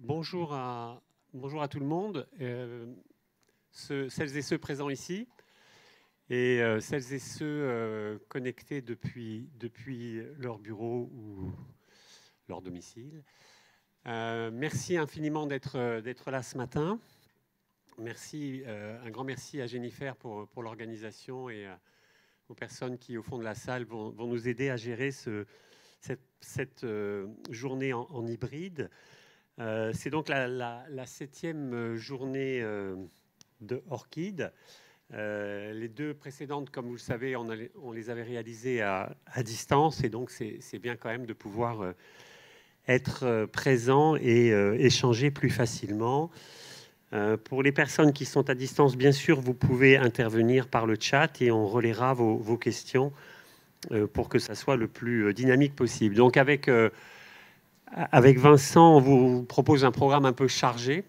Bonjour à tout le monde, celles et ceux présents ici, et celles et ceux connectés depuis leur bureau ou leur domicile. Merci infiniment d'être là ce matin. Merci, un grand merci à Jennifer pour l'organisation et aux personnes qui, au fond de la salle, vont nous aider à gérer cette journée en hybride. C'est donc la 7e journée de Orchid. Les deux précédentes, comme vous le savez, on les avait réalisées à distance, et donc c'est bien quand même de pouvoir être présent et échanger plus facilement. Pour les personnes qui sont à distance, bien sûr, vous pouvez intervenir par le chat et on relaiera vos questions pour que ça soit le plus dynamique possible. Donc avec Vincent, on vous propose un programme un peu chargé,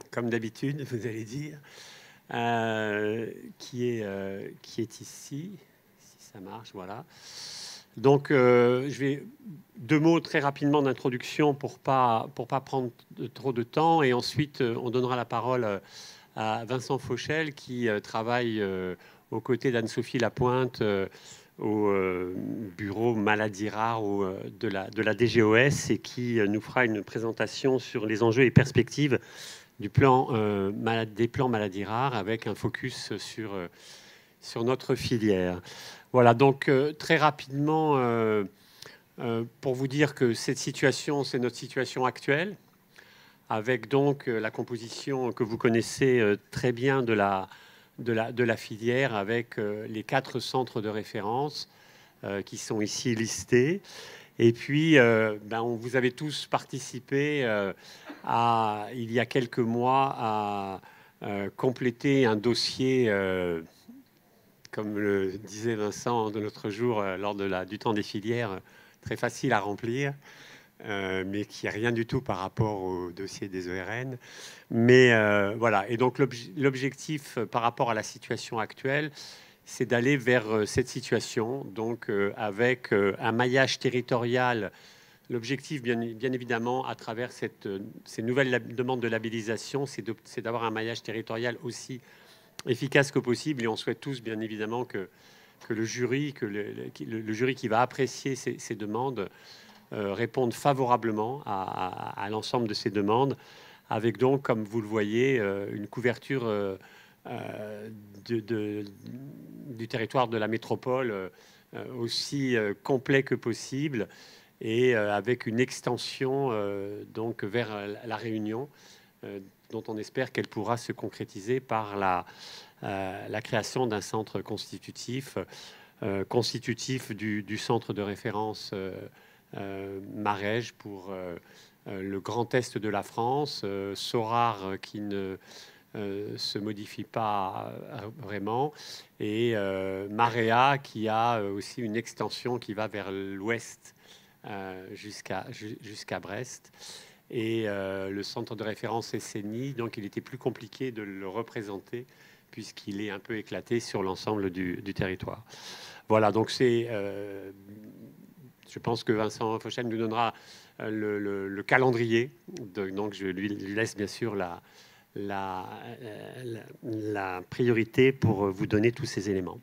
comme d'habitude, vous allez dire, qui est ici, si ça marche, voilà. Donc, je vais deux mots très rapidement d'introduction pour pas prendre trop de temps, et ensuite on donnera la parole à Vincent Fauchel qui travaille aux côtés d'Anne-Sophie Lapointe au bureau maladies rares de la DGOS, et qui nous fera une présentation sur les enjeux et perspectives des plans maladies rares, avec un focus sur notre filière. Voilà, donc très rapidement, pour vous dire que cette situation, c'est notre situation actuelle, avec donc la composition que vous connaissez très bien de la filière, avec les 4 centres de référence qui sont ici listés. Et puis, vous avez tous participé il y a quelques mois à compléter un dossier, comme le disait Vincent de l'autre jour, lors du temps des filières, très facile à remplir, mais qui n'a rien du tout par rapport au dossier des ERN. Mais voilà, et donc l'objectif par rapport à la situation actuelle, c'est d'aller vers cette situation, donc avec un maillage territorial. L'objectif, bien évidemment, à travers ces nouvelles demandes de labellisation, c'est d'avoir un maillage territorial aussi efficace que possible. Et on souhaite tous, bien évidemment, que le jury qui va apprécier ces demandes réponde favorablement à l'ensemble de ces demandes, avec donc, comme vous le voyez, une couverture du territoire de la métropole aussi complet que possible, et avec une extension donc vers la Réunion, dont on espère qu'elle pourra se concrétiser par la création d'un centre constitutif du centre de référence Marège pour le Grand Est de la France, Sorare qui ne se modifie pas vraiment, et Marea qui a aussi une extension qui va vers l'ouest jusqu'à Brest. Et le centre de référence Essénie, donc il était plus compliqué de le représenter puisqu'il est un peu éclaté sur l'ensemble du territoire. Voilà, donc je pense que Vincent Fauchel nous donnera le calendrier. Donc je lui laisse bien sûr la priorité pour vous donner tous ces éléments.